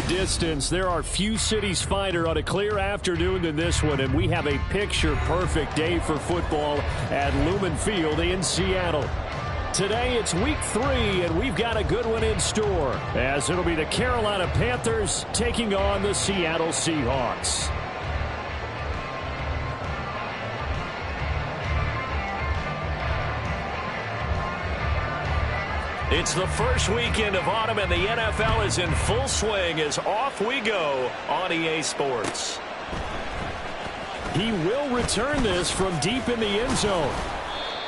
the distance, there are few cities finer on a clear afternoon than this one, and we have a picture-perfect day for football at Lumen Field in Seattle. Today, it's week 3, and we've got a good one in store, as it'll be the Carolina Panthers taking on the Seattle Seahawks. It's the first weekend of autumn, and the NFL is in full swing as off we go on EA Sports. He will return this from deep in the end zone.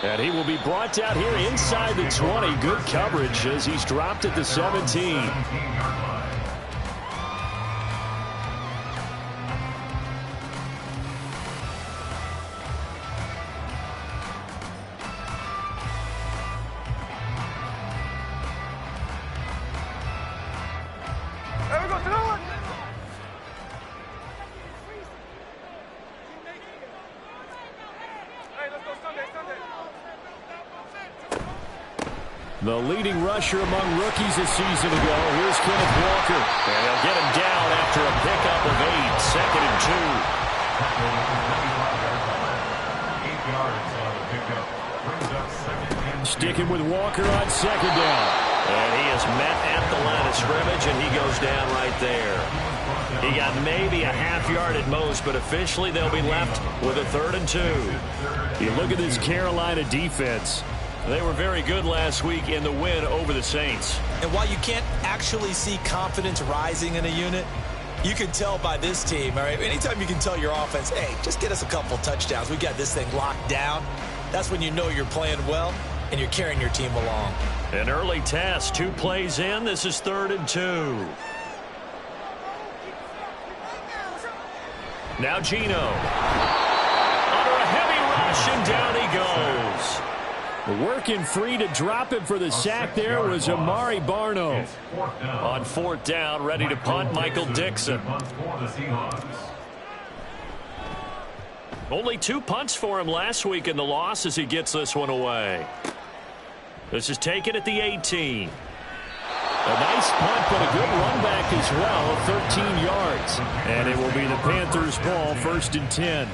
And he will be brought down here inside the 20. Good coverage as he's dropped at the 17. The leading rusher among rookies a season ago. Here's Kenneth Walker. And he'll get him down after a pickup of 8. Second and 2. Sticking with Walker on second down. And he is met at the line of scrimmage, and he goes down right there. He got maybe a half yard at most, but officially they'll be left with a 3rd and 2. You look at this Carolina defense. They were very good last week in the win over the Saints. And while you can't actually see confidence rising in a unit, you can tell by this team, all right? Anytime you can tell your offense, hey, just get us a couple touchdowns. We got this thing locked down. That's when you know you're playing well and you're carrying your team along. An early test, 2 plays in. This is 3rd and 2. Now Geno. Under a heavy rush, and down he goes. Working free to drop him for the sack there was Amari Barno. On 4th down, ready to punt, Michael Dixon. Only 2 punts for him last week in the loss as he gets this one away. This is taken at the 18. A nice punt, but a good run back as well, 13 yards. And it will be the Panthers' ball, 1st and 10.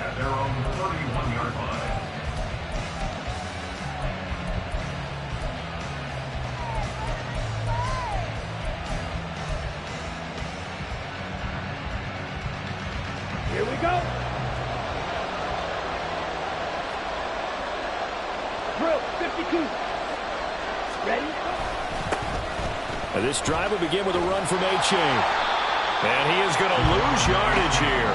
Here we go. Drill, 52. Ready? And this drive will begin with a run from A-Chain. And he is going to lose yardage here.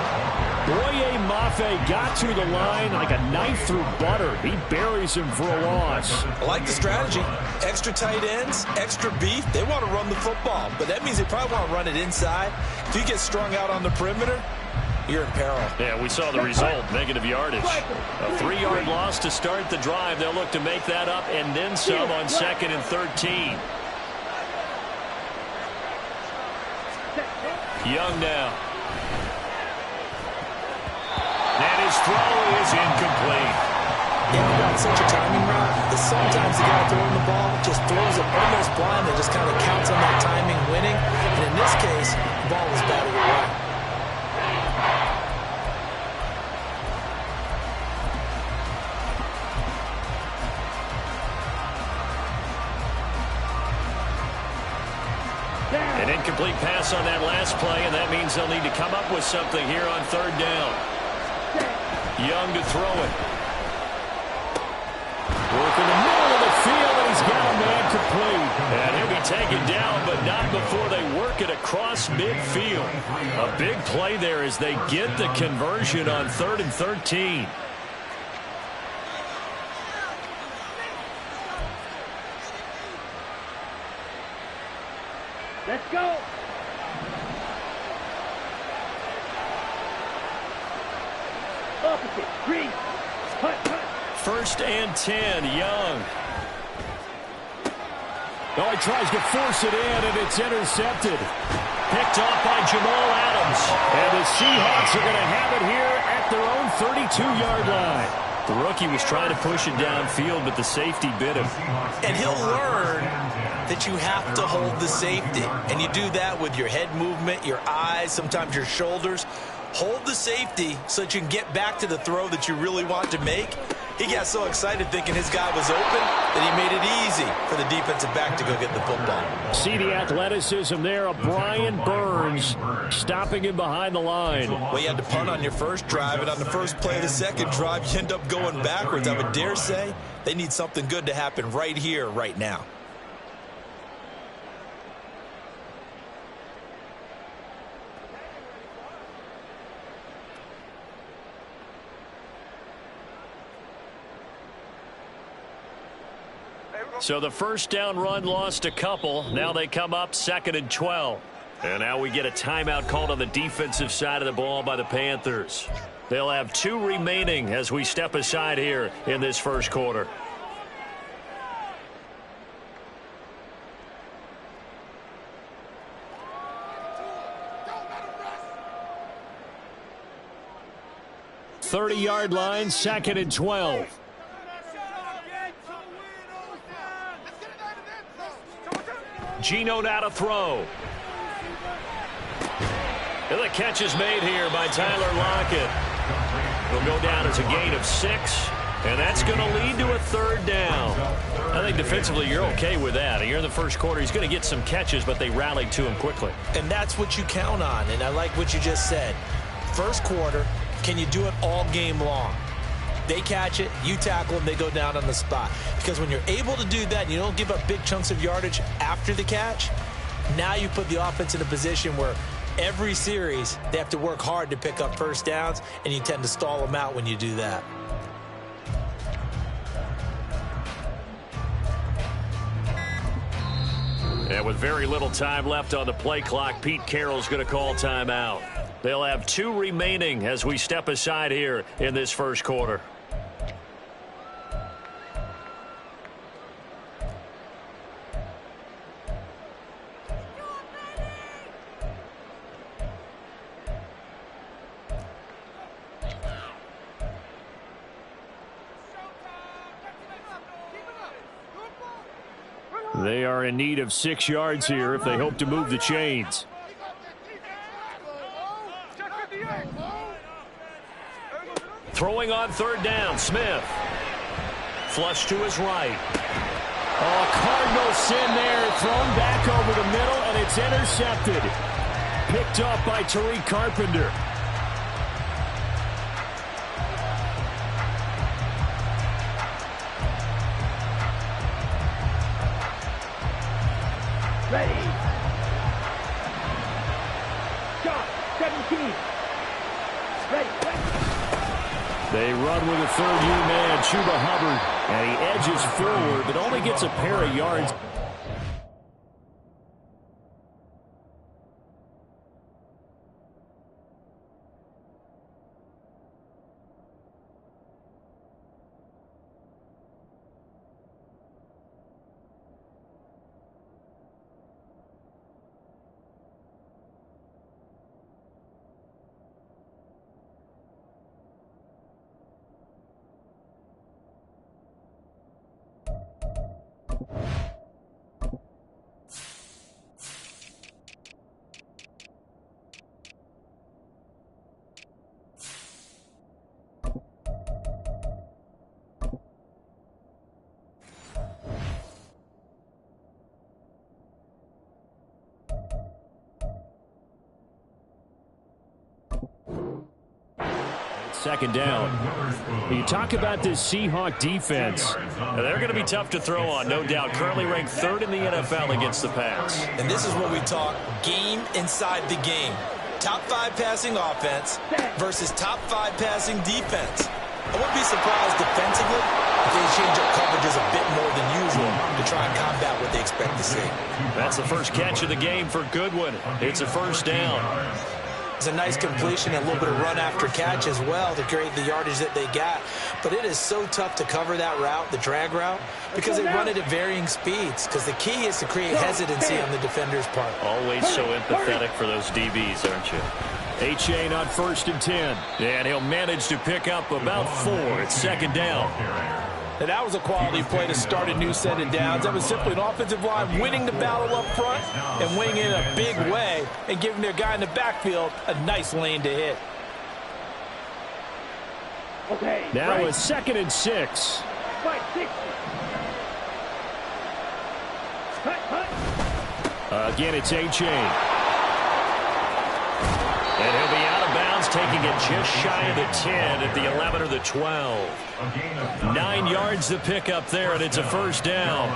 Boye Mafe got to the line like a knife through butter. He buries him for a loss. I like the strategy. Extra tight ends, extra beef. They want to run the football, but that means they probably want to run it inside. If you get strung out on the perimeter, you're in peril. Yeah, we saw the result, negative yardage. A 3-yard loss to start the drive. They'll look to make that up and then some on 2nd and 13. Young now. And his throw is incomplete. You got such a timing route that sometimes the guy throwing the ball just throws it almost blind and just kind of counts on that timing winning. And in this case, the ball was batted away. An incomplete pass on that last play, and that means they'll need to come up with something here on 3rd down. Young to throw it. Working the middle of the field, and he's got a man complete. And he'll be taken down, but not before they work it across midfield. A big play there as they get the conversion on 3rd and 13. Let's go. Opposite. Green. Punt, punt. 1st and 10, Young. Oh, he tries to force it in, and it's intercepted. Picked off by Jamal Adams. And the Seahawks are going to have it here at their own 32-yard line. The rookie was trying to push it downfield, but the safety bit him. And he'll learn that you have to hold the safety. And you do that with your head movement, your eyes, sometimes your shoulders. Hold the safety so that you can get back to the throw that you really want to make. He got so excited thinking his guy was open that he made it easy for the defensive back to go get the football. See the athleticism there of Brian Burns stopping him behind the line. Well, you had to punt on your first drive, and on the first play of the second drive, you end up going backwards. I would dare say they need something good to happen right here, right now. So the first down run lost a couple. Now they come up 2nd and 12. And now we get a timeout called on the defensive side of the ball by the Panthers. They'll have 2 remaining as we step aside here in this first quarter. .30-yard line, 2nd and 12. Geno now to throw. And the catch is made here by Tyler Lockett. He'll go down as a gain of 6, and that's going to lead to a 3rd down. I think defensively you're okay with that. Here in the first quarter, he's going to get some catches, but they rallied to him quickly. And that's what you count on, and I like what you just said. First quarter, can you do it all game long? They catch it, you tackle them, they go down on the spot. Because when you're able to do that and you don't give up big chunks of yardage after the catch, now you put the offense in a position where every series they have to work hard to pick up first downs, and you tend to stall them out when you do that. And with very little time left on the play clock, Pete Carroll's going to call timeout. They'll have 2 remaining as we step aside here in this first quarter. They are in need of 6 yards here if they hope to move the chains. Throwing on 3rd down, Smith. Flush to his right. Oh, Cardinal sin there, thrown back over the middle, and it's intercepted. Picked up by Tariq Carpenter. Ready. Shot. 17. Ready. They run with a 3rd-year man, Chuba Hubbard, and he edges forward, but only gets a pair of yards. Second down. You talk about this Seahawk defense. They're going to be tough to throw on, no doubt. Currently ranked 3rd in the NFL against the pass. And this is what we talk game inside the game. Top 5 passing offense versus top 5 passing defense. I wouldn't be surprised defensively if they change up coverages a bit more than usual to try and combat what they expect to see. That's the first catch of the game for Goodwin. It's a 1st down. It's a nice completion, a little bit of run after catch as well to create the yardage that they got. But it is so tough to cover that route, the drag route, because they run it at varying speeds. Because the key is to create hesitancy on the defender's part. Always so empathetic for those DBs, aren't you? Achane on 1st and 10. And he'll manage to pick up about 4. It's 2nd down. And that was a quality play to start a new set of downs. That was simply an offensive line winning the battle up front and winning in a big way and giving their guy in the backfield a nice lane to hit. Okay. Now right. a 2nd and 6. Fight 60. Cut. Again, it's Achane. And he'll be out of bounds, taking it just shy of the 10 at the 11 or the 12. 9 yards to pick up there, and it's a 1st down.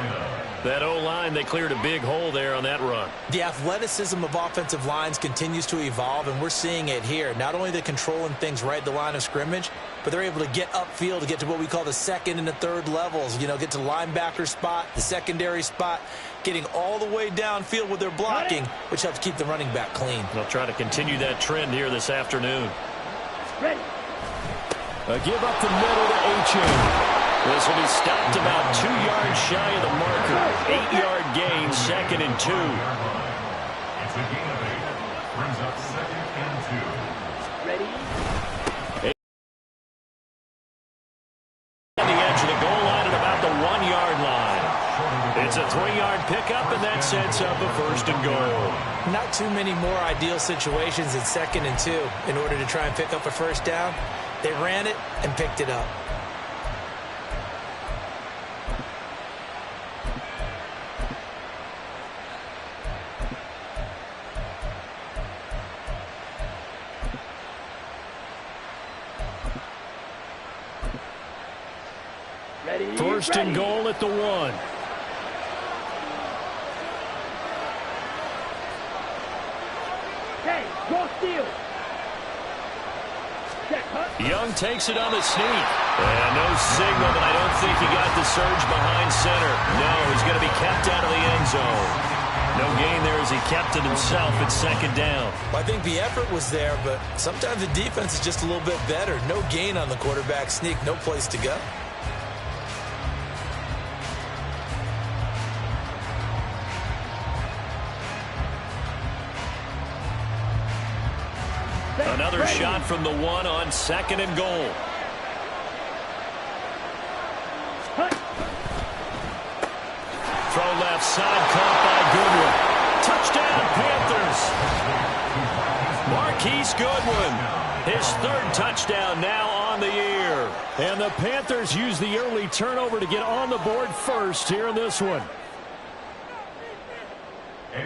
That O-line, they cleared a big hole there on that run. The athleticism of offensive lines continues to evolve, and we're seeing it here. Not only they're controlling things right at the line of scrimmage, but they're able to get upfield to get to what we call the 2nd and the 3rd levels. You know, get to linebacker spot, the secondary spot, getting all the way downfield with their blocking, which helps keep the running back clean. They'll try to continue that trend here this afternoon. Ready. A give up the middle to Achane. This will be stopped about 2 yards shy of the marker. 8-yard gain, 2nd and 2. It's a gain of 8. Brings up 2nd and 2. Ready. On the edge of the goal line at about the 1-yard line. It's a 3-yard pickup, and that sets up a 1st and goal. Not too many more ideal situations at 2nd and 2 in order to try and pick up a 1st down. They ran it and picked it up. Ready. 1st and goal at the 1. Okay. Draw steal. Check. Cut. Young takes it on the sneak. And no signal, but I don't think he got the surge behind center. No, he's going to be kept out of the end zone. No gain there as he kept it himself at 2nd down. Well, I think the effort was there, but sometimes the defense is just a little bit better. No gain on the quarterback sneak, no place to go. Another shot from the 1 on 2nd and goal. Cut. Throw left side, caught by Goodwin. Touchdown, Panthers. Marquise Goodwin, his 3rd touchdown now on the year. And the Panthers use the early turnover to get on the board first here in this one.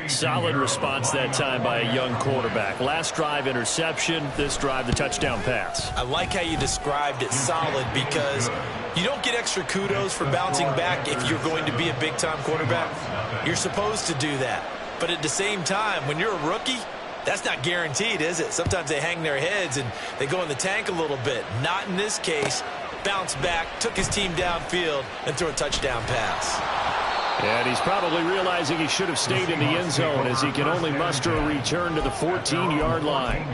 Solid response that time by a young quarterback. Last drive, interception. This drive, the touchdown pass. I like how you described it, solid, because you don't get extra kudos for bouncing back if you're going to be a big-time quarterback. You're supposed to do that. But at the same time, when you're a rookie, that's not guaranteed, is it? Sometimes they hang their heads and they go in the tank a little bit. Not in this case. Bounced back, took his team downfield, and threw a touchdown pass. And he's probably realizing he should have stayed in the end zone as he can only muster a return to the 14-yard line.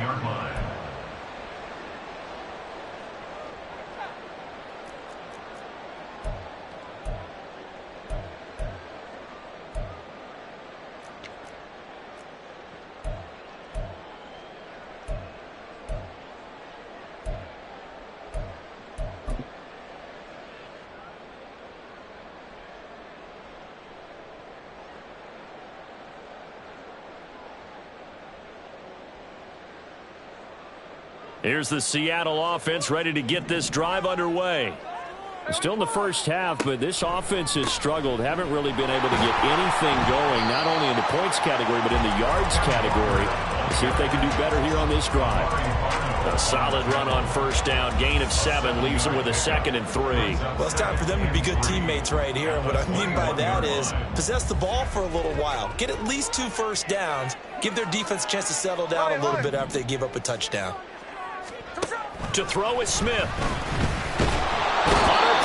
Here's the Seattle offense ready to get this drive underway. Still in the first half, but this offense has struggled. Haven't really been able to get anything going, not only in the points category, but in the yards category. Let's see if they can do better here on this drive. A solid run on 1st down. Gain of 7 leaves them with a 2nd and 3. Well, it's time for them to be good teammates right here. And what I mean by that is possess the ball for a little while. Get at least 2 first downs. Give their defense a chance to settle down a little bit after they give up a touchdown. To throw is Smith. Under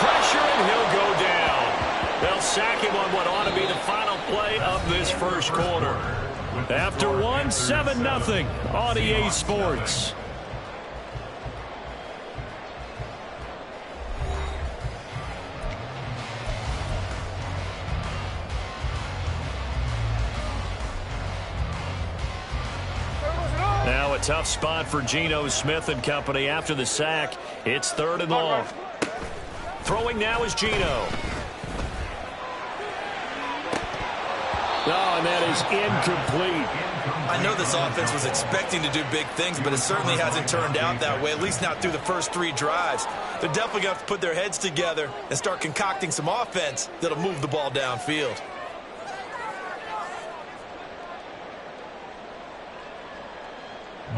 pressure, and he'll go down. They'll sack him on what ought to be the final play of this first quarter. After one, 7-0 on EA Sports. Now a tough spot for Geno Smith and company after the sack. It's 3rd and long. Throwing now is Geno. Oh, and that is incomplete. I know this offense was expecting to do big things, but it certainly hasn't turned out that way, at least not through the first 3 drives. They're definitely going to have to put their heads together and start concocting some offense that'll move the ball downfield.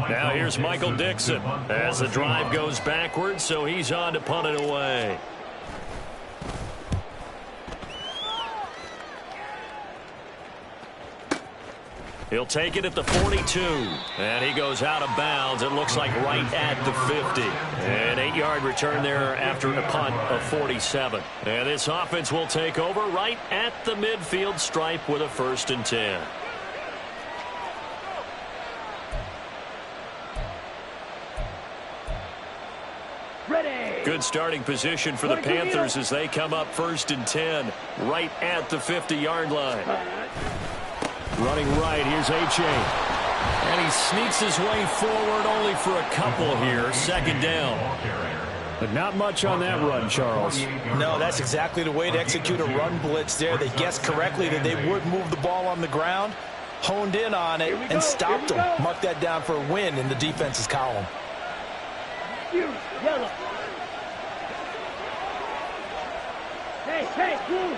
Now here's Michael Dixon as the drive goes backwards, so he's on to punt it away. He'll take it at the 42. And he goes out of bounds. It looks like right at the 50. An 8-yard return there after a punt of 47. And this offense will take over right at the midfield stripe with a 1st and 10. Ready. Good starting position for the Panthers as they come up 1st and 10 right at the 50-yard line. Running right, here's Achane. And he sneaks his way forward only for a couple here. 2nd down. But not much on that run, Charles. No, that's exactly the way to execute a run blitz there. They guessed correctly that they would move the ball on the ground, honed in on it, and stopped them. Mark that down for a win in the defense's column. Yellow. Hey, blue.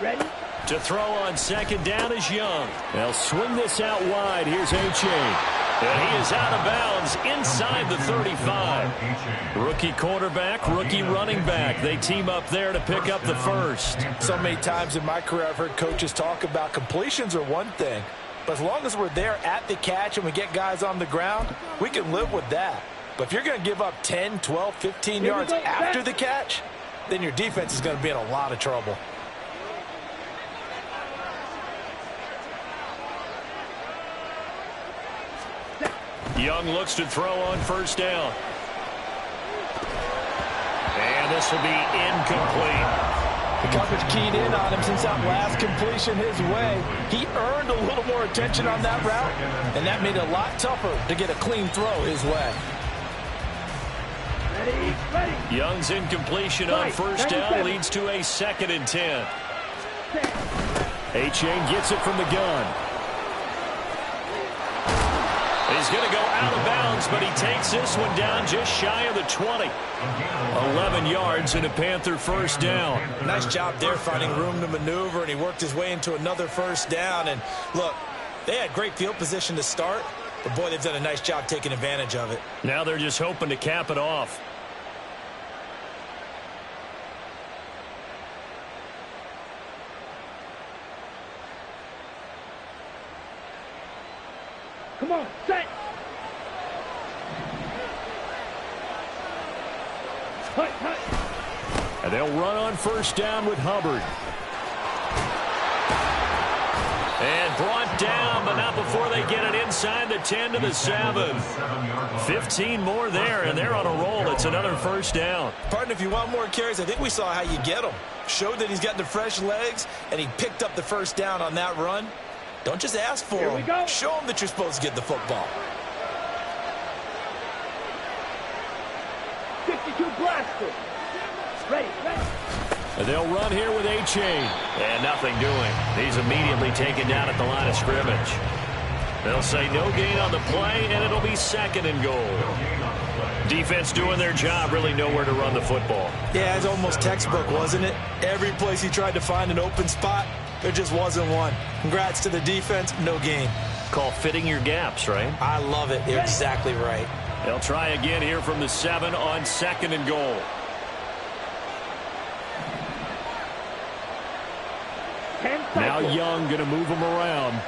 Ready? To throw on 2nd down is Young. They'll swing this out wide. Here's Achane. And he is out of bounds inside the 35. Rookie quarterback, rookie running back. They team up there to pick up the 1st. So many times in my career I've heard coaches talk about completions are one thing, but as long as we're there at the catch and we get guys on the ground, we can live with that. But if you're going to give up 10, 12, 15 yards after the catch, then your defense is going to be in a lot of trouble. Young looks to throw on 1st down. And this will be incomplete. The coverage keyed in on him since that last completion his way. He earned a little more attention on that route, and that made it a lot tougher to get a clean throw his way. Ready. Young's incompletion on 1st down leads to a 2nd and 10. Achane gets it from the gun. He's going to go out of bounds, but he takes this one down just shy of the 20. 11 yards and a Panther 1st down. Nice job there finding room to maneuver, and he worked his way into another 1st down. And look, they had great field position to start, but boy, they've done a nice job taking advantage of it. Now they're just hoping to cap it off. Come on, set. Hut. And they'll run on 1st down with Hubbard. And brought down, but not before they get it inside the 10 to the 7. 15 more there, and they're on a roll. It's another 1st down. Partner, if you want more carries, I think we saw how you get them. Showed that he's got the fresh legs, and he picked up the 1st down on that run. Don't just ask for him. Show him that you're supposed to get the football. 52 blaster. Ready. And they'll run here with Achane. And nothing doing. He's immediately taken down at the line of scrimmage. They'll say no gain on the play, and it'll be 2nd and goal. Defense doing their job, really nowhere to run the football. Yeah, it's almost textbook, wasn't it? Every place he tried to find an open spot, there just wasn't one. Congrats to the defense, no gain. Call fitting your gaps, right? I love it. You're exactly right. They'll try again here from the 7 on 2nd and goal. Now Young going to move him around.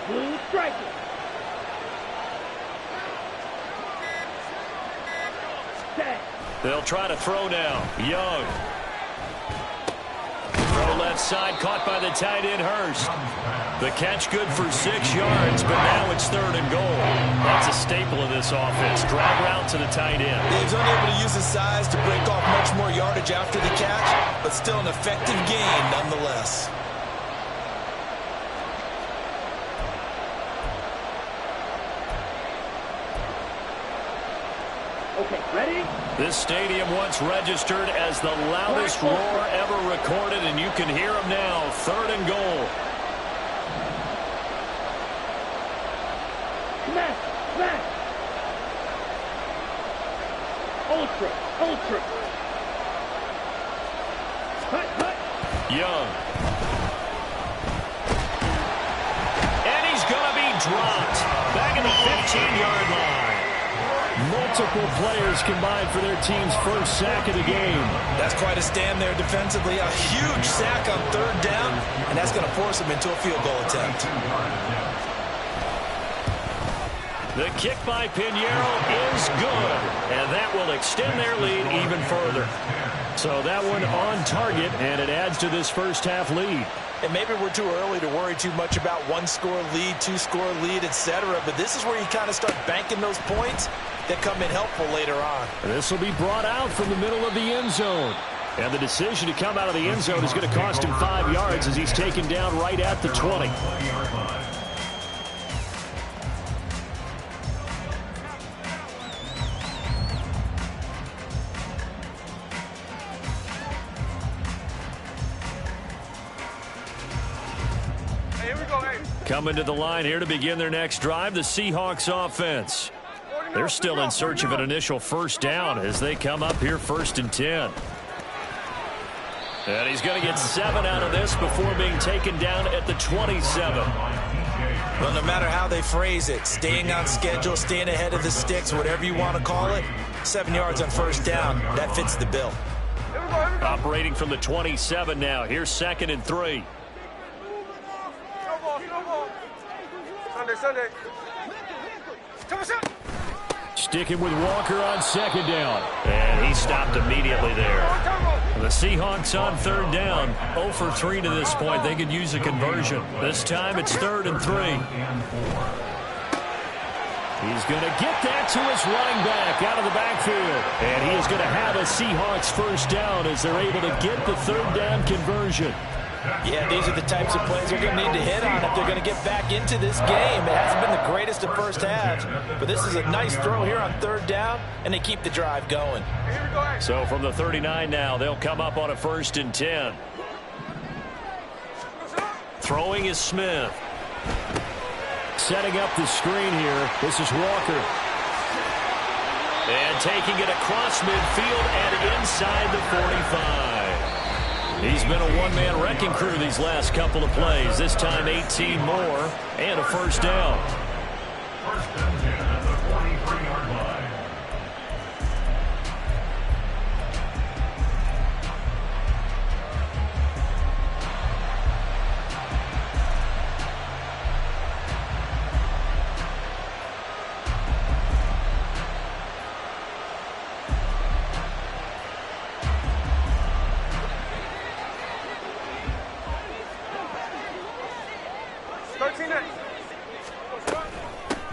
Blue striker. They'll try to throw now. Young. left side, caught by the tight end Hurst. The catch good for 6 yards, but now it's 3rd and goal. That's a staple of this offense. Drag route to the tight end. He's unable to use his size to break off much more yardage after the catch, but still an effective gain nonetheless. Okay, ready? This stadium once registered as the loudest roar ever recorded, and you can hear them now. 3rd and goal. Smash! Smash! Ultra! Ultra! Hut! Hut! Young. And he's going to be dropped. Back at the 15-yard line. Multiple players combined for their team's first sack of the game. That's quite a stand there defensively. A huge sack on 3rd down, and that's going to force him into a field goal attempt. The kick by Pinheiro is good, and that will extend their lead even further. So that one on target, and it adds to this first half lead. And maybe we're too early to worry too much about 1-score lead, 2-score lead, etc. But this is where you kind of start banking those points that come in helpful later on. This will be brought out from the middle of the end zone. And the decision to come out of the end zone is going to cost him 5 yards as he's taken down right at the 20. Coming to the line here to begin their next drive, the Seahawks offense. They're still in search of an initial first down as they come up here 1st and 10. And he's going to get 7 out of this before being taken down at the 27. Well, no matter how they phrase it, staying on schedule, staying ahead of the sticks, whatever you want to call it, 7 yards on first down, that fits the bill. Operating from the 27 now. Here's 2nd and 3. Sunday. Sticking with Walker on 2nd down. And he stopped immediately there. The Seahawks on 3rd down. 0 for 3 to this point. They could use a conversion. This time it's 3rd and 3. He's going to get that to his running back out of the backfield. And he is going to have a Seahawks first down as they're able to get the 3rd down conversion. Yeah, these are the types of plays they're going to need to hit on if they're going to get back into this game. It hasn't been the greatest of first halves, but this is a nice throw here on 3rd down, and they keep the drive going. So from the 39 now, they'll come up on a 1st and 10. Throwing is Smith. Setting up the screen here. This is Walker. And taking it across midfield and inside the 45. He's been a one-man wrecking crew these last couple of plays. This time 18 more and a first down. 1st and 10 at the 43-yard line.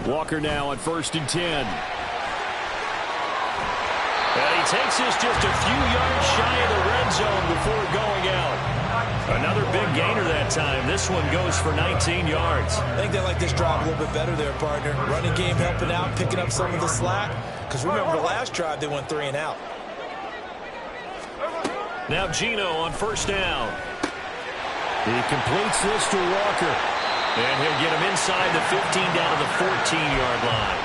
Walker now on 1st and 10. And he takes this just a few yards shy of the red zone before going out. Another big gainer that time. This one goes for 19 yards. I think they like this drive a little bit better there, partner. Running game helping out, picking up some of the slack. Because remember, the last drive they went 3 and out. Now Geno on 1st down. He completes this to Walker. And he'll get him inside the 15 down to the 14-yard line.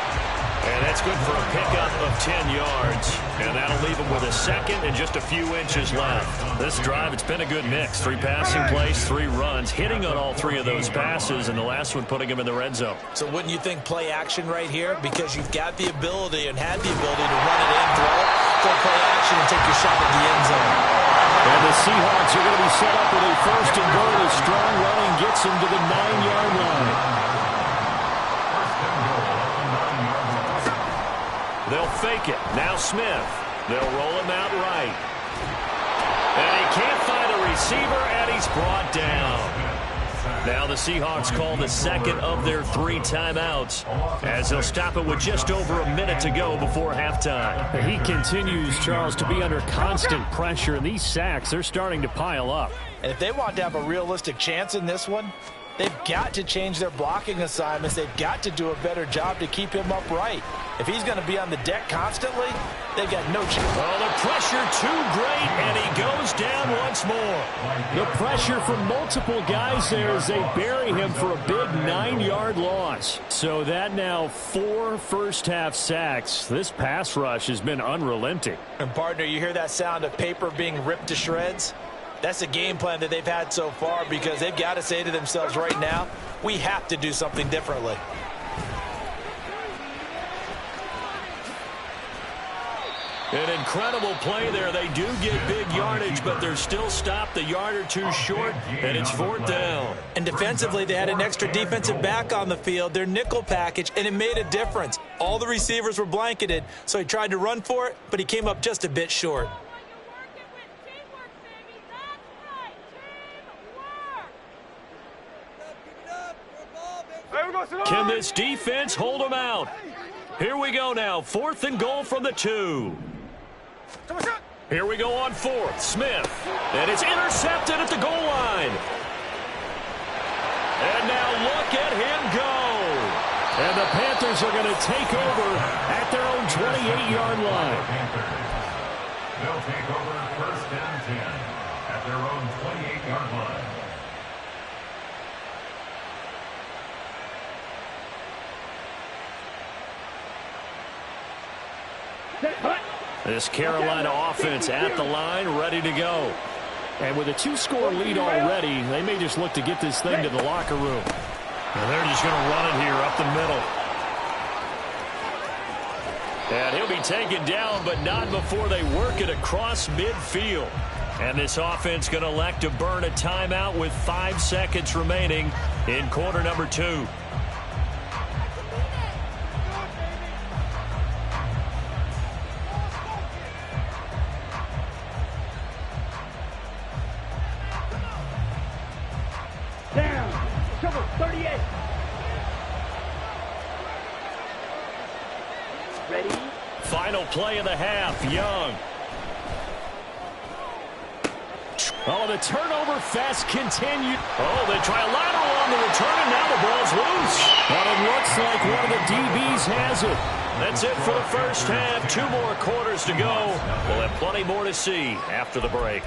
And that's good for a pickup of 10 yards. And that'll leave him with a 2nd and just a few inches left. This drive, it's been a good mix. 3 passing plays, 3 runs, hitting on all 3 of those passes, and the last one putting him in the red zone. So wouldn't you think play action right here? Because you've got the ability and had the ability to run it in, throw it, go play action, and take your shot at the end zone. And the Seahawks are going to be set up with a 1st and goal as strong running gets him to the 9-yard line. They'll fake it. Now Smith. They'll roll him out right. And he can't find a receiver, and he's brought down. Now the Seahawks call the second of their 3 timeouts as they'll stop it with just over a minute to go before halftime. He continues, Charles, to be under constant pressure, and these sacks, they're starting to pile up. And if they want to have a realistic chance in this one, they've got to change their blocking assignments. They've got to do a better job to keep him upright. If he's going to be on the deck constantly, they've got no chance. Oh, the pressure too great, and he goes down once more. The pressure from multiple guys there as they bury him for a big 9-yard loss. So that now 4 first-half sacks. This pass rush has been unrelenting. And, partner, you hear that sound of paper being ripped to shreds? That's the game plan that they've had so far because they've got to say to themselves right now, we have to do something differently. An incredible play there. They do get big yardage, but they're still stopped a yard or two short, and it's 4th down. And defensively, they had an extra defensive back on the field, their nickel package, and it made a difference. All the receivers were blanketed, so he tried to run for it, but he came up just a bit short. Can this defense hold them out? Here we go now. 4th and goal from the 2. Here we go on 4th. Smith. And it's intercepted at the goal line. And now look at him go. And the Panthers are going to take over at their own 28-yard line. They'll take over 1st and 10 at their own 28-yard line. This Carolina offense at the line, ready to go. And with a 2-score lead already, they may just look to get this thing to the locker room. And they're just going to run it here up the middle. And he'll be taken down, but not before they work it across midfield. And this offense going to elect to burn a timeout with 5 seconds remaining in quarter number 2. Down. Cover 38. Ready? Final play of the half. Young. Oh, the turnover fest continued. Oh, they try a lateral on the return, and now the ball's loose. But it looks like one of the DBs has it. That's it for the first half. 2 more quarters to go. We'll have plenty more to see after the break.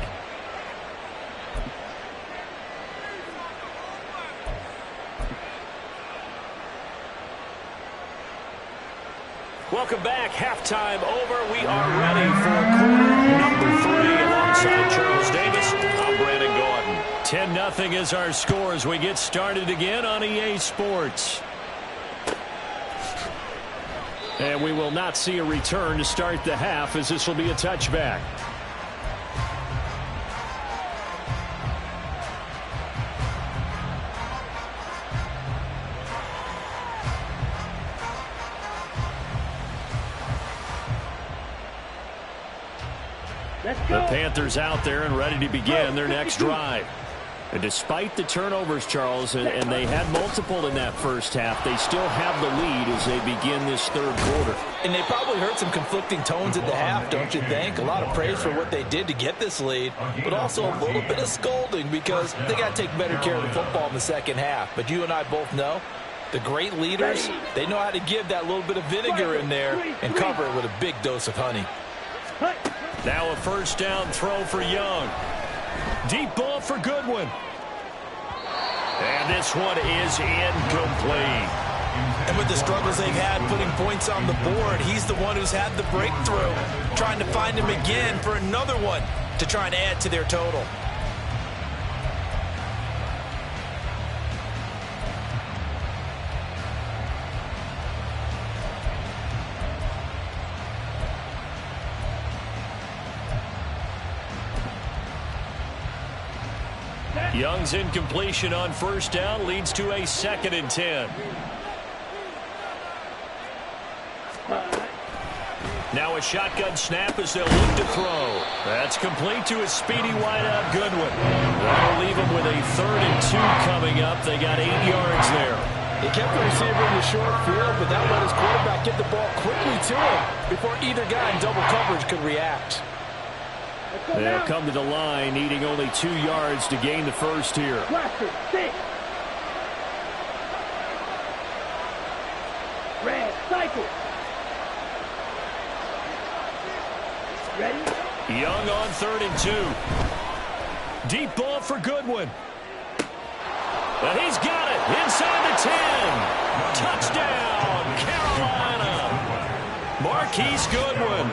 Welcome back. Halftime over. We are ready for quarter number 3 alongside Charles Davis. I'm Brandon Gordon. 10-0 is our score as we get started again on EA Sports. And we will not see a return to start the half as this will be a touchback. The Panthers out there and ready to begin their next drive. And despite the turnovers, Charles, and they had multiple in that first half, they still have the lead as they begin this 3rd quarter. And they probably heard some conflicting tones at the half, don't you think? A lot of praise for what they did to get this lead, but also a little bit of scolding because they got to take better care of the football in the second half. But you and I both know the great leaders, they know how to give that little bit of vinegar in there and cover it with a big dose of honey. Now a first down throw for Young. Deep ball for Goodwin. And this one is incomplete. And with the struggles they've had putting points on the board, he's the one who's had the breakthrough, trying to find him again for another one to try and add to their total. Young's incompletion on first down leads to a 2nd and 10. Now a shotgun snap as they'll look to throw. That's complete to his speedy wideout Goodwin. That'll leave him with a 3rd and 2 coming up. They got 8 yards there. He kept the receiver in the short field, but that let his quarterback get the ball quickly to him before either guy in double coverage could react. They'll come to the line, needing only 2 yards to gain the first here. Red, cycle. Ready? Young on 3rd and 2. Deep ball for Goodwin. And he's got it inside the 10. Touchdown, Carolina. Marquise Goodwin,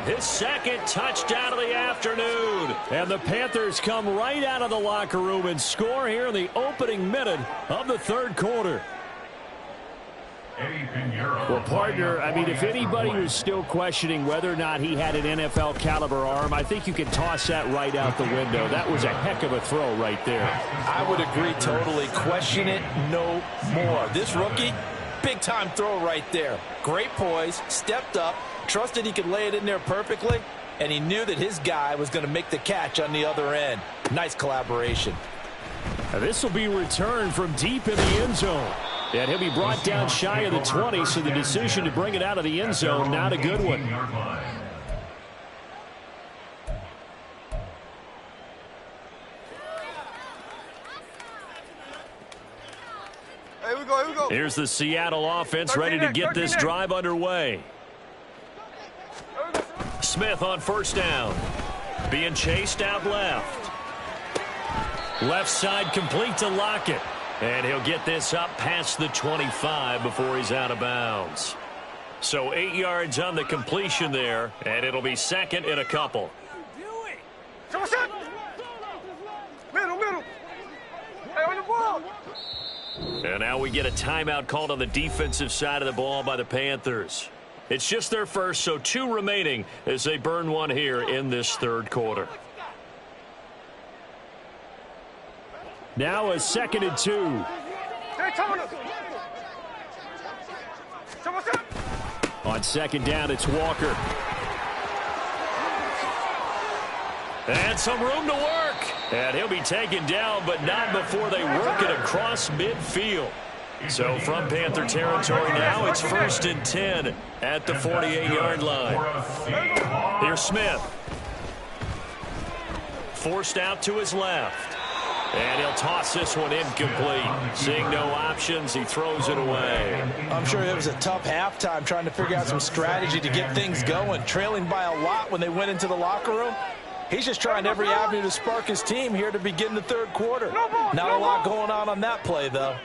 his 2nd touchdown of the afternoon. And the Panthers come right out of the locker room and score here in the opening minute of the 3rd quarter. Well, partner, I mean, if anybody was still questioning whether or not he had an NFL caliber arm, I think you can toss that right out the window. That was a heck of a throw right there. I would agree totally. Question it no more. This rookie, big-time throw right there. Great poise, stepped up, trusted he could lay it in there perfectly, and he knew that his guy was going to make the catch on the other end. Nice collaboration. Now, this will be returned from deep in the end zone. And he'll be brought down shy of the 20, so the decision to bring it out of the end zone now to Goodwin. Here we go. Here's the Seattle offense ready to get this drive underway. Smith on 1st down. Being chased out left. Left side complete to Lockett. And he'll get this up past the 25 before he's out of bounds. So 8 yards on the completion there, and it'll be 2nd and a couple. Middle. Hey, on the ball. And now we get a timeout called on the defensive side of the ball by the Panthers. It's just their first, so 2 remaining as they burn one here in this 3rd quarter. Now a 2nd and 2. On 2nd down, it's Walker. And some room to work. And he'll be taken down, but not before they work it across midfield. So from Panther territory now, it's 1st and 10 at the 48-yard line. Here's Smith. Forced out to his left. And he'll toss this one incomplete. Seeing no options, he throws it away. I'm sure it was a tough halftime trying to figure out some strategy to get things going. Trailing by a lot when they went into the locker room. He's just trying every avenue to spark his team here to begin the 3rd quarter. Not a lot going on that play, though.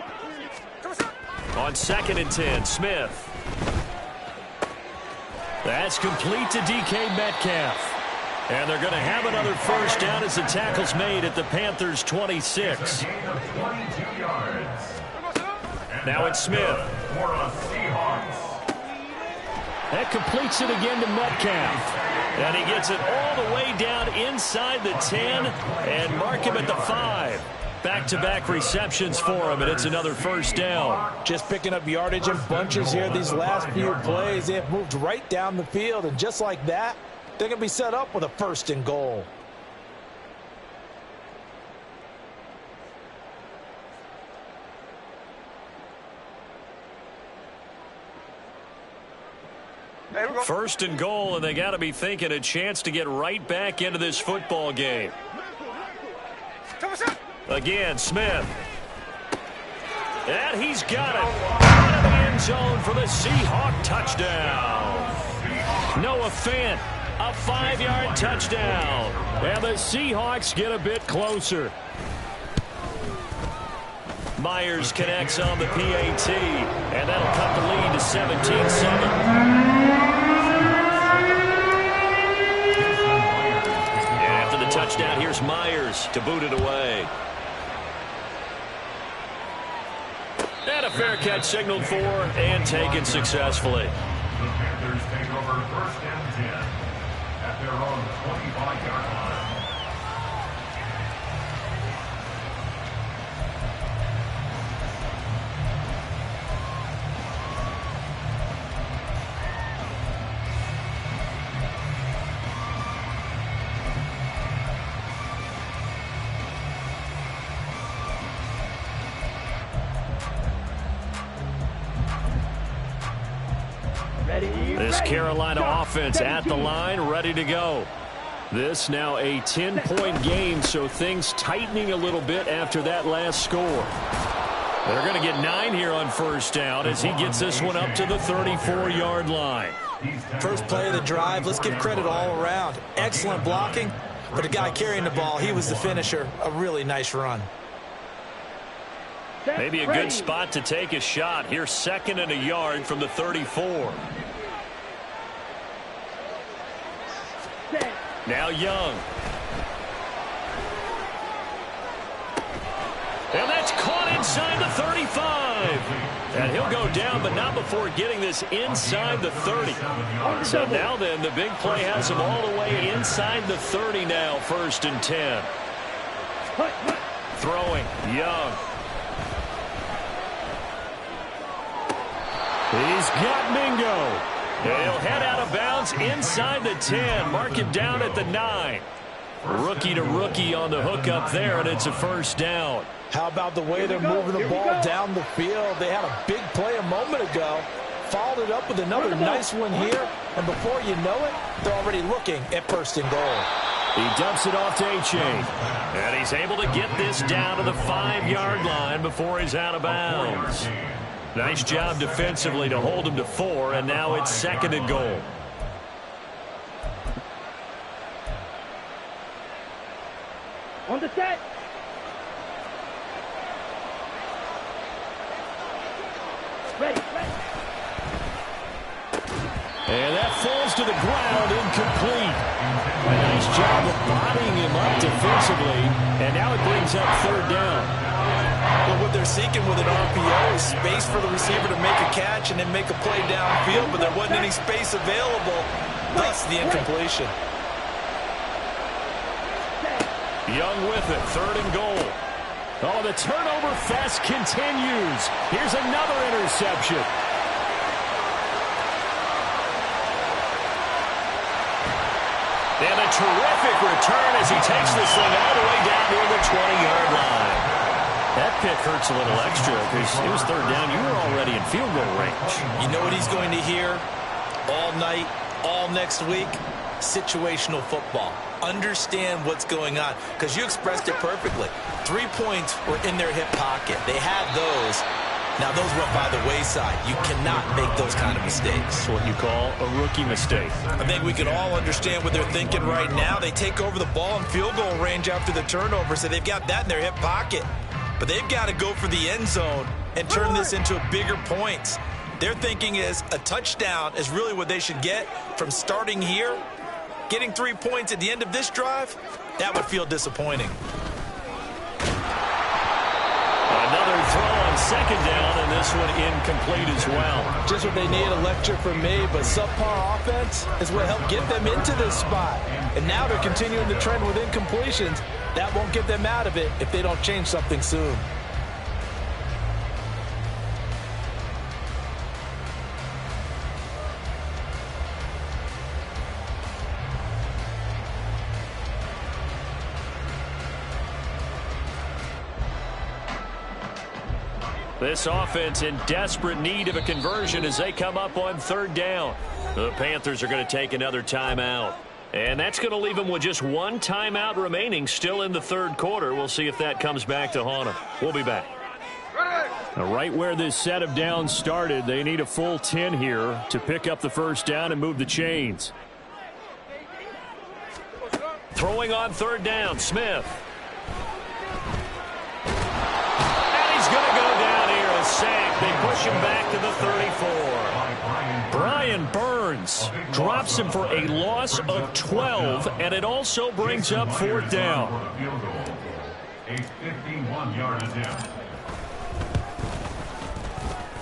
On 2nd and 10, Smith. That's complete to DK Metcalf. And they're going to have another 1st down as the tackle's made at the Panthers' 26. Now it's Smith. That completes it again to Metcalf. And he gets it all the way down inside the 10 and mark him at the 5. Back-to-back receptions for him, and it's another 1st down. Just picking up yardage in bunches here these last few plays. They have moved right down the field, and just like that, they're going to be set up with a 1st and goal. Hey, 1st and goal, and they got to be thinking a chance to get right back into this football game. Again, Smith. And he's got it. Out of the end zone for the Seahawk touchdown. Noah Fant. A 5-yard touchdown. And the Seahawks get a bit closer. Myers connects on the PAT, and that'll cut the lead to 17-7. And after the touchdown, here's Myers to boot it away. And a fair catch signaled for and taken successfully. The Panthers take over 1st and 10 at their own 25-yard line. This Carolina offense at the line, ready to go. This now a 10-point game, so things tightening a little bit after that last score. They're going to get 9 here on first down as he gets this one up to the 34-yard line. First play of the drive, let's give credit all around. Excellent blocking, but the guy carrying the ball, he was the finisher. A really nice run. Maybe a good spot to take a shot. Here's 2nd and a yard from the 34. Now Young. And that's caught inside the 35. And he'll go down, but not before getting this inside the 30. So now then, the big play has him all the way inside the 30 now, 1st and 10. Throwing, Young. He's got Mingo. He'll head out of bounds inside the 10. Mark him down at the 9. Rookie to rookie on the hook up there, and it's a first down. How about the way they're moving the ball down the field? They had a big play a moment ago. Followed it up with another nice one here. And before you know it, they're already looking at 1st and goal. He dumps it off to A-Chain. And he's able to get this down to the 5-yard line before he's out of bounds. Nice job defensively to hold him to 4, and now it's 2nd and goal. On the set. Ready. And that falls to the ground, incomplete. A nice job of bodying him up defensively, and now it brings up 3rd down. Well, what they're seeking with an RPO is space for the receiver to make a catch and then make a play downfield, but there wasn't any space available, thus the incompletion. Young with it, 3rd and goal. Oh, the turnover fest continues. Here's another interception. And a terrific return as he takes this thing all the way down near the 20-yard line. That pick hurts a little extra because it was 3rd down. You were already in field goal range. You know what he's going to hear all night, all next week? Situational football. Understand what's going on, because you expressed it perfectly. 3 points were in their hip pocket. They had those. Now, those went by the wayside. You cannot make those kind of mistakes. That's what you call a rookie mistake. I think we can all understand what they're thinking right now. They take over the ball in field goal range after the turnover, so they've got that in their hip pocket. But they've got to go for the end zone and turn this into bigger points. Their thinking is a touchdown is really what they should get from starting here. Getting 3 points at the end of this drive, that would feel disappointing. Another throw on 2nd down, and this one incomplete as well. Just what they need, a lecture from me, but subpar offense is what helped get them into this spot. And now they're continuing the trend with incompletions. That won't get them out of it if they don't change something soon. This offense in desperate need of a conversion as they come up on 3rd down. The Panthers are going to take another timeout. And that's going to leave them with just 1 timeout remaining still in the 3rd quarter. We'll see if that comes back to haunt them. We'll be back. Now, right where this set of downs started, they need a full 10 here to pick up the 1st down and move the chains. Throwing on 3rd down, Smith. Going to go down here, a sack. They push him back to the 34. Brian Burns drops him for a loss of 12, and it also brings up 4th down. A 51-yard attempt.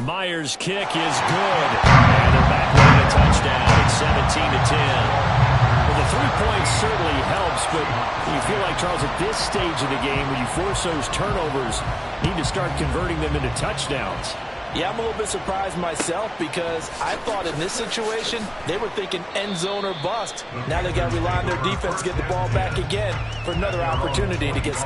Myers' kick is good, and they're back with a touchdown. It's 17-10. Well, the 3 points certainly helps, but you feel like, Charles, at this stage of the game, when you force those turnovers, you need to start converting them into touchdowns. Yeah, I'm a little bit surprised myself because I thought in this situation, they were thinking end zone or bust. Now they got to rely on their defense to get the ball back again for another opportunity to get...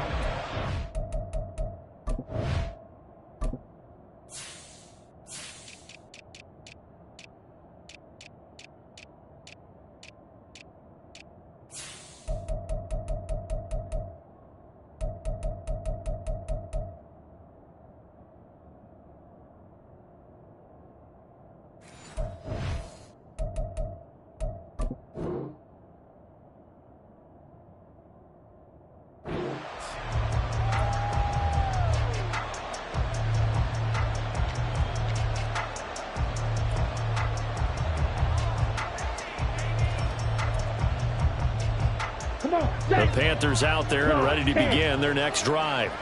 The Panthers out there and ready to begin their next drive.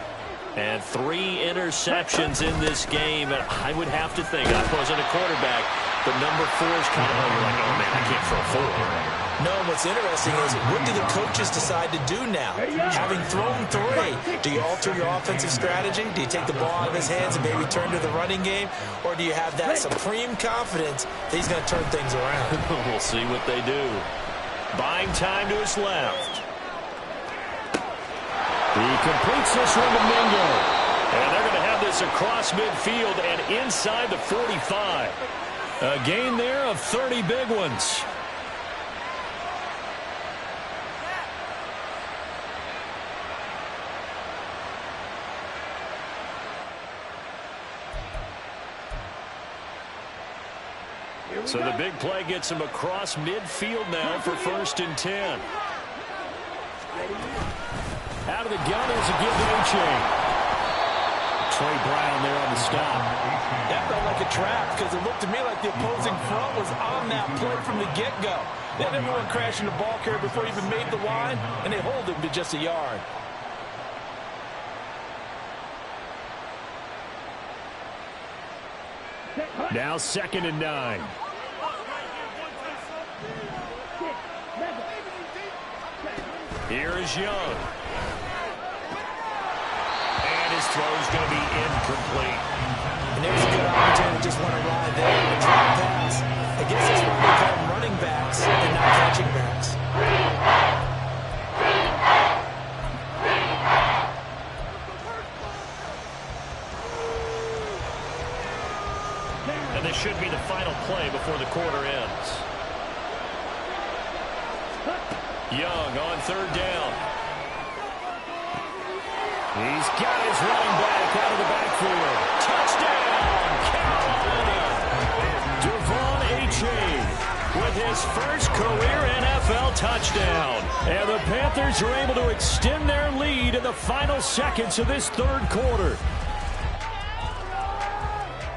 And 3 interceptions in this game. And I would have to think, I wasn't a quarterback, but number 4 is kind of, you're like, oh, man, I can't throw 4. No, what's interesting is, what do the coaches decide to do now? Having thrown 3, do you alter your offensive strategy? Do you take the ball out of his hands and maybe turn to the running game? Or do you have that supreme confidence that he's going to turn things around? We'll see what they do. Buying time to his left. He completes this one to Mingo. And they're going to have this across midfield and inside the 45. A gain there of 30 big ones. So the big play gets him across midfield now for 1st and 10. Out of the gun is a give to A-Chain. Trey Brown there on the stop. That felt like a trap because it looked to me like the opposing front was on that play from the get-go. They had everyone crashing the ball carrier before he even made the line, and they hold him to just a yard. Now 2nd and 9. Here is Young. And his throw's going to be incomplete. And there's a good opportunity to just want to ride there and drop pass. I guess that's why they call them running backs and not catching backs. And this should be the final play before the quarter ends. Young on 3rd down. He's got his running back out of the backfield. Touchdown, Carolina. Devon Achane with his first career NFL touchdown. And the Panthers are able to extend their lead in the final seconds of this 3rd quarter.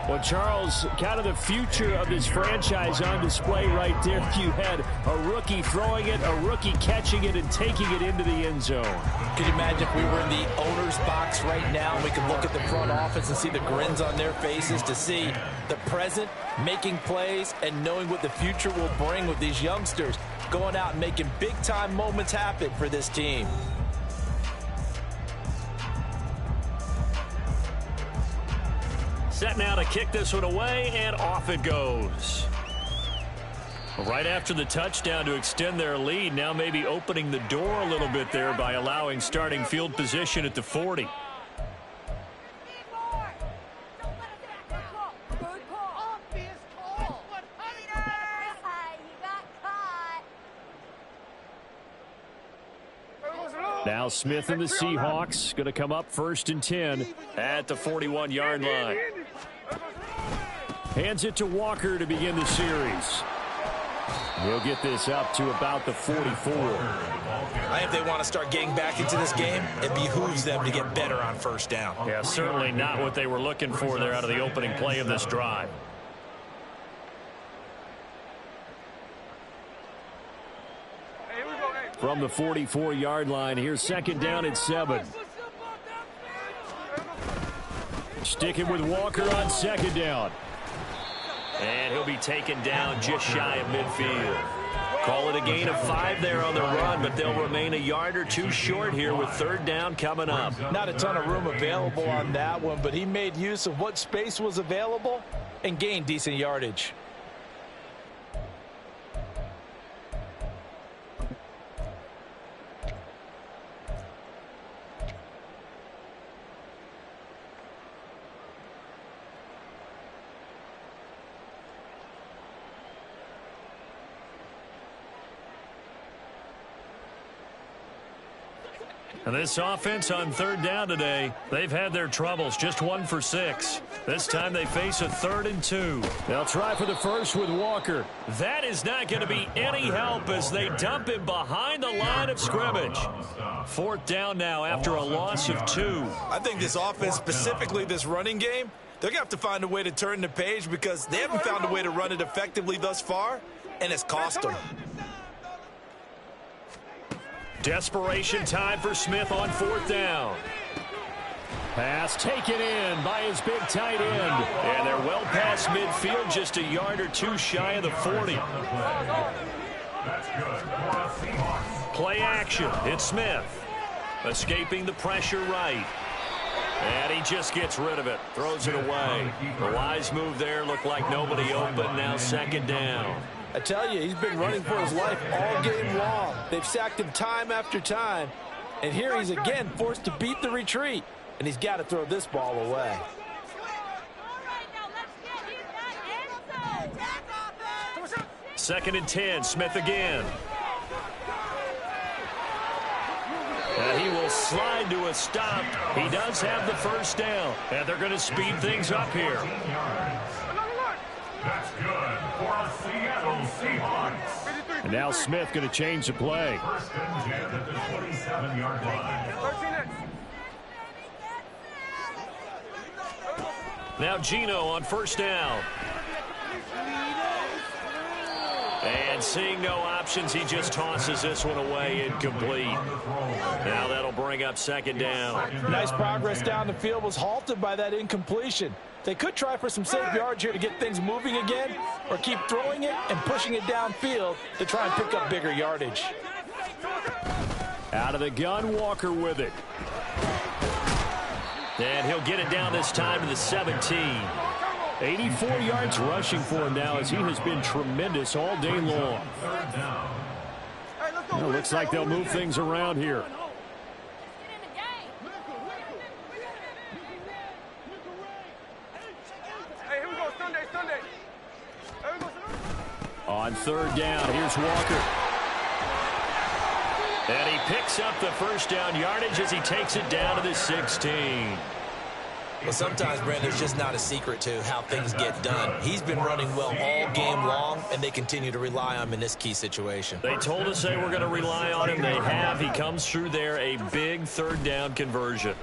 Well, Charles, kind of the future of this franchise on display right there. You had a rookie throwing it, a rookie catching it, and taking it into the end zone. Could you imagine if we were in the owner's box right now and we could look at the front office and see the grins on their faces to see the present making plays and knowing what the future will bring with these youngsters going out and making big-time moments happen for this team. Set now to kick this one away, and off it goes. Right after the touchdown to extend their lead, now maybe opening the door a little bit there by allowing starting field position at the 40. Now Smith and the Seahawks going to come up 1st and 10 at the 41-yard line. Hands it to Walker to begin the series. He'll get this up to about the 44. I think they want to start getting back into this game. It behooves them to get better on 1st down. Yeah, certainly not what they were looking for there out of the opening play of this drive. From the 44-yard line, here's 2nd down and 7. Sticking with Walker on 2nd down. And he'll be taken down just shy of midfield. Call it a gain of 5 there on the run, but they'll remain a yard or 2 short here with 3rd down coming up. Not a ton of room available on that one, but he made use of what space was available and gained decent yardage. And this offense on 3rd down today, they've had their troubles. Just 1 for 6. This time they face a 3rd and 2. They'll try for the first with Walker. That is not going to be any help as they dump him behind the line of scrimmage. 4th down now after a loss of 2. I think this offense, specifically this running game, they're going to have to find a way to turn the page because they haven't found a way to run it effectively thus far, and it's cost them. Desperation time for Smith on 4th down. Pass taken in by his big tight end. And they're well past midfield, just a yard or two shy of the 40. That's good for a Seahawks. Play action. It's Smith. Escaping the pressure right. And he just gets rid of it. Throws it away. The wise move there. Looked like nobody open. Now 2nd down. I tell you, he's been running for his life all game long. They've sacked him time after time. And here he's again forced to beat the retreat. And he's got to throw this ball away. 2nd and 10. Smith again. And he will slide to a stop. He does have the 1st down. And they're going to speed things up here. That's good for a Seattle Seahawks. And now Smith going to change the play. 1st and 10 at the 27-yard line. Now Geno on 1st down. And seeing no options, he just tosses this one away, incomplete. Now that'll bring up 2nd down. Nice progress down the field, was halted by that incompletion. They could try for some safe yards here to get things moving again, or keep throwing it and pushing it downfield to try and pick up bigger yardage. Out of the gun, Walker with it. And he'll get it down this time to the 17. 84 yards rushing for him now as he has been tremendous all day long. It looks like they'll move things around here. Hey, here we go, Sunday. On 3rd down, here's Walker. And he picks up the 1st down yardage as he takes it down to the 16. Well, sometimes, Brent, there's just not a secret to how things get done. He's been running well all game long, and they continue to rely on him in this key situation. They told us they were going to rely on him. They have. He comes through there, a big 3rd down conversion.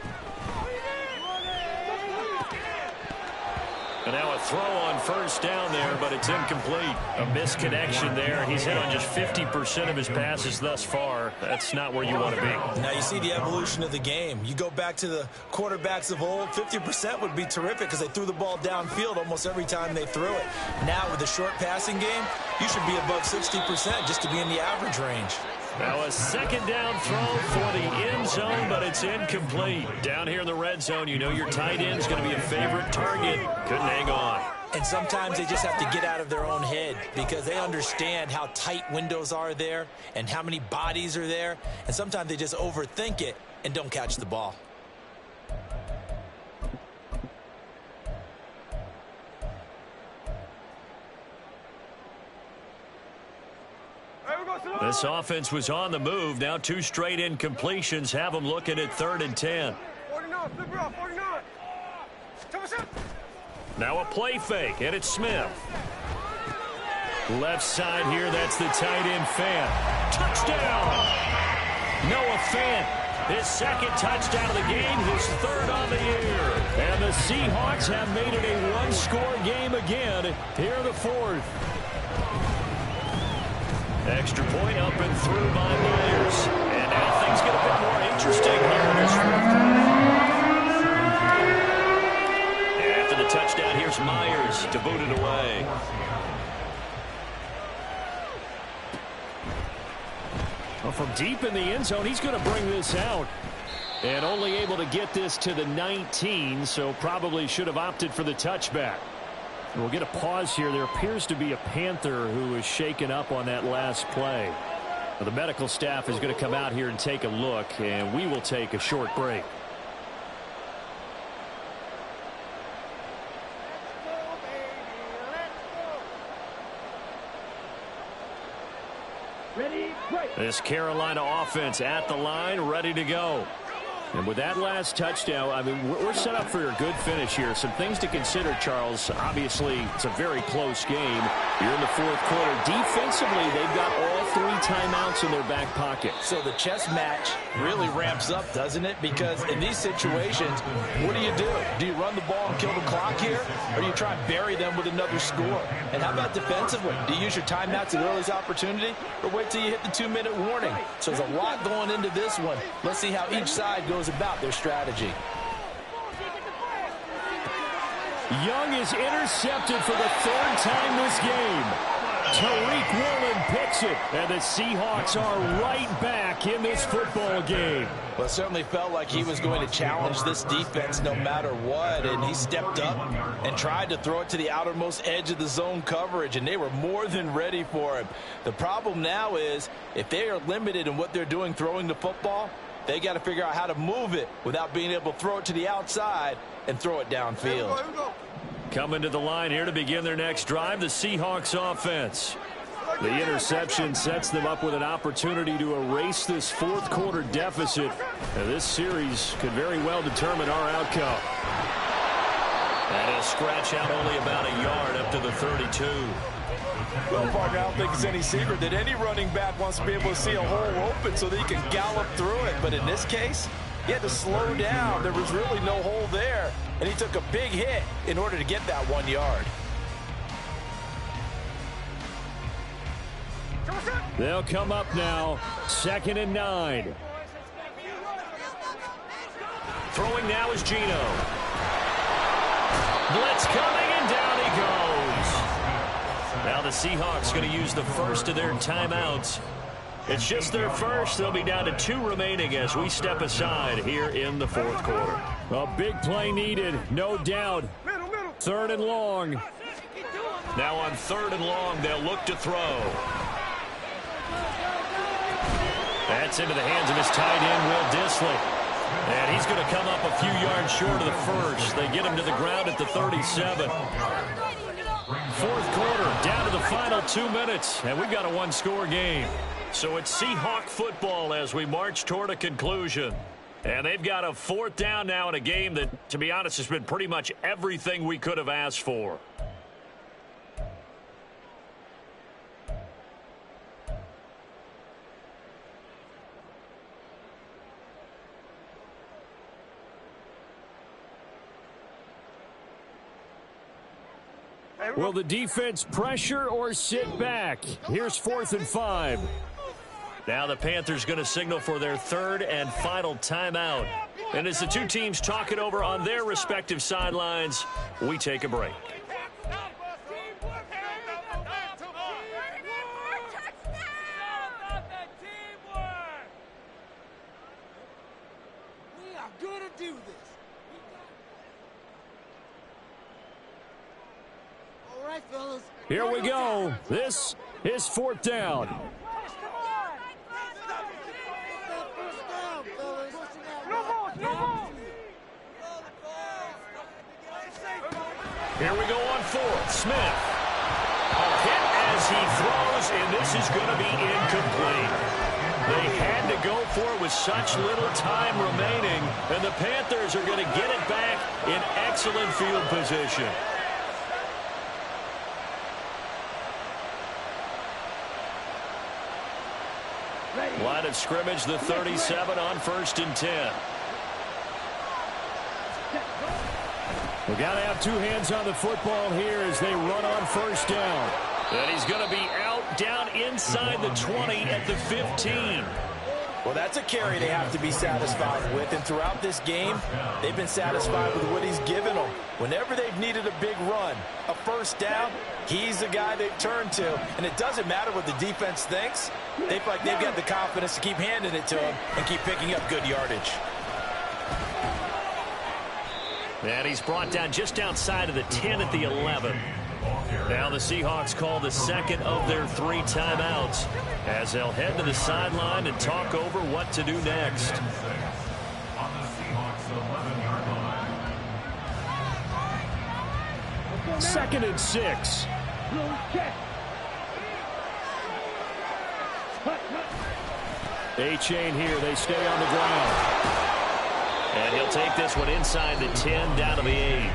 And now a throw on 1st down there, but it's incomplete. A misconnection there. He's hit on just 50% of his passes thus far. That's not where you want to be. Now you see the evolution of the game. You go back to the quarterbacks of old, 50% would be terrific because they threw the ball downfield almost every time they threw it. Now with the short passing game, you should be above 60% just to be in the average range. Now a 2nd down throw for the end zone, but it's incomplete. Down here in the red zone, you know your tight end's going to be a favorite target. Couldn't hang on. And sometimes they just have to get out of their own head because they understand how tight windows are there and how many bodies are there. And sometimes they just overthink it and don't catch the ball. This offense was on the move. Now 2 straight incompletions have them looking at 3rd and 10. 49, flip it off, 49. Now a play fake, and it's Smith. Left side here, that's the tight end Fant. Touchdown! Noah Fant, his 2nd touchdown of the game, his 3rd on the year. And the Seahawks have made it a 1-score game again. Here the 4th. Extra point up and through by Myers. And now things get a bit more interesting here in this 4th. After the touchdown, here's Myers to boot it away. Well, from deep in the end zone, he's going to bring this out. And only able to get this to the 19, so probably should have opted for the touchback. We'll get a pause here. There appears to be a Panther who was shaken up on that last play. Well, the medical staff is going to come out here and take a look, and we will take a short break. Ready, break. This Carolina offense at the line, ready to go. And with that last touchdown, I mean, we're set up for a good finish here. Some things to consider, Charles. Obviously, it's a very close game. You're in the fourth quarter. Defensively, they've got all 3 timeouts in their back pocket. So the chess match really ramps up, doesn't it? Because in these situations, what do? Do you run the ball and kill the clock here? Or do you try and bury them with another score? And how about defensively? Do you use your timeouts at earliest opportunity? Or wait till you hit the 2-minute warning? So there's a lot going into this one. Let's see how each side goes about their strategy. Young is intercepted for the 3rd time this game. Tariq Woolen picks it, and the Seahawks are right back in this football game. Well, it certainly felt like he was going to challenge this defense no matter what, and he stepped up and tried to throw it to the outermost edge of the zone coverage, and they were more than ready for him. The problem now is if they are limited in what they're doing throwing the football, they got to figure out how to move it without being able to throw it to the outside and throw it downfield. Coming to the line here to begin their next drive, the Seahawks offense. The interception sets them up with an opportunity to erase this fourth quarter deficit. And this series could very well determine our outcome. And he'll scratch out only about a yard up to the 32. Well, partner, I don't think it's any secret that any running back wants to be able to see a hole open so that he can gallop through it. But in this case, he had to slow down. There was really no hole there. And he took a big hit in order to get that 1 yard. They'll come up now, 2nd and 9. Throwing now is Geno. Blitz coming, and down he goes. Now the Seahawks going to use the first of their timeouts. It's just their first. They'll be down to 2 remaining as we step aside here in the fourth quarter. A big play needed, no doubt. 3rd and long. Now on 3rd and long, they'll look to throw. That's into the hands of his tight end, Will Dissly. And he's going to come up a few yards short of the first. They get him to the ground at the 37. Fourth quarter, down to the final 2 minutes, and we've got a 1-score game. So it's Seahawk football as we march toward a conclusion. And they've got a 4th down now in a game that, to be honest, has been pretty much everything we could have asked for. Will the defense pressure or sit back? Here's 4th and 5. Now the Panthers going to signal for their 3rd and final timeout. And as the two teams talk it over on their respective sidelines, we take a break. We are going to do this. All right, fellas. Here we go. This is 4th down. Here we go on 4th. Smith. A hit as he throws, and this is going to be incomplete. They had to go for it with such little time remaining, and the Panthers are going to get it back in excellent field position. Line of scrimmage, the 37 on 1st and 10. We got to have 2 hands on the football here as they run on 1st down. And he's going to be out down inside the 20 at the 15. Well, that's a carry they have to be satisfied with. And throughout this game, they've been satisfied with what he's given them. Whenever they've needed a big run, a 1st down, he's the guy they've turned to. And it doesn't matter what the defense thinks. They feel like they've got the confidence to keep handing it to him and keep picking up good yardage. And he's brought down just outside of the 10 at the 11. Now the Seahawks call the 2nd of their 3 timeouts as they'll head to the sideline and talk over what to do next. On the Seahawks 11-yard line. 2nd and 6. A-chain here. They stay on the ground. And he'll take this one inside the 10, down to the 8.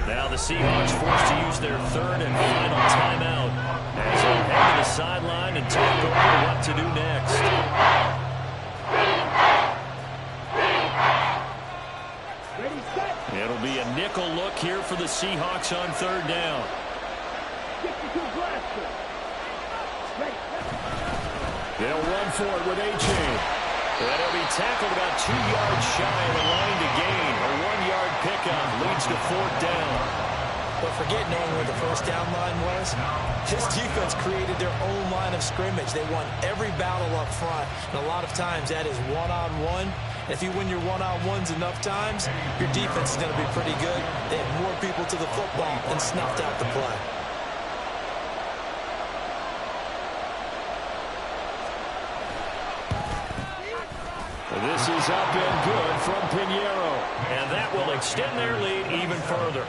Now the Seahawks forced to use their third and final timeout as they'll head to the sideline and talk over what to do next. Ready, set. It'll be a nickel look here for the Seahawks on third down. 62 blaster. Ready. They'll run for it with A-Chain. And he'll be tackled about 2 yards shy of the line to gain. A 1-yard pickup leads to fourth down. But forget knowing where the first down line was. This defense created their own line of scrimmage. They won every battle up front. And a lot of times that is one-on-one. If you win your one-on-ones enough times, your defense is going to be pretty good. They had more people to the football and snuffed out the play. This is up and good from Pinheiro. And that will extend their lead even further.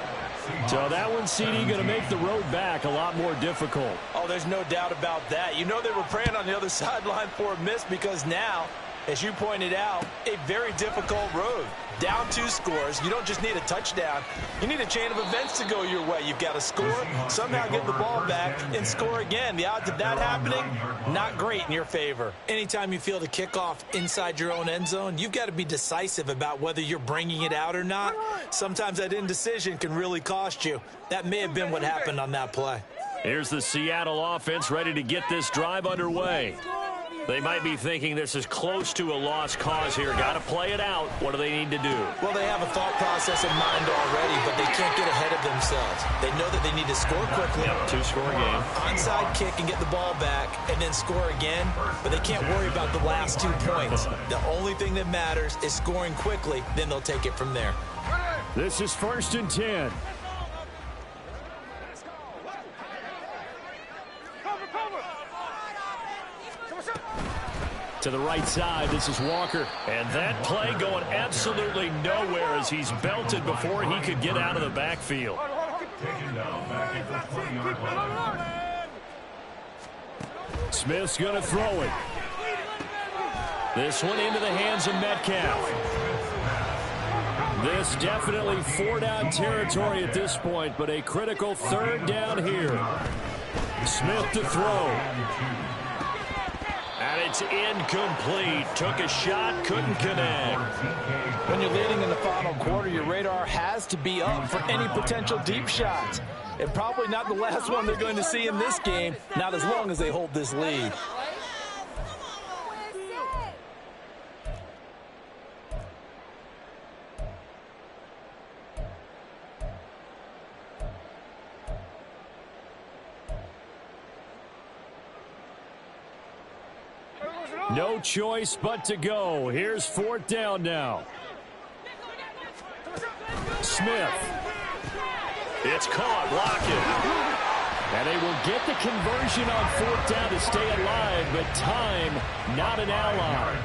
So that one, CD, going to make the road back a lot more difficult. Oh, there's no doubt about that. You know they were praying on the other sideline for a miss because now, as you pointed out, a very difficult road. Down 2 scores. You don't just need a touchdown. You need a chain of events to go your way. You've got to score, somehow get the ball back, and score again. The odds of that happening, not great in your favor. Anytime you feel the kickoff inside your own end zone, you've got to be decisive about whether you're bringing it out or not. Sometimes that indecision can really cost you. That may have been what happened on that play. Here's the Seattle offense ready to get this drive underway. They might be thinking this is close to a lost cause here. Got to play it out. What do they need to do? Well, they have a thought process in mind already, but they can't get ahead of themselves. They know that they need to score quickly. Yep, 2-score game. Onside kick and get the ball back and then score again, but they can't worry about the last 2 points. The only thing that matters is scoring quickly, then they'll take it from there. This is 1st and 10. To the right side, this is Walker. And that play going absolutely nowhere as he's belted before he could get out of the backfield. Taken down back at the 20-yard line. Smith's going to throw it. This one into the hands of Metcalf. This definitely 4-down territory at this point, but a critical 3rd down here. Smith to throw. And it's incomplete. Took a shot, couldn't connect. When you're leading in the final quarter, your radar has to be up for any potential deep shots. And probably not the last one they're going to see in this game, not as long as they hold this lead. No choice but to go. Here's 4th down now. Smith. It's caught. Lockett. And they will get the conversion on 4th down to stay alive, but time not an ally.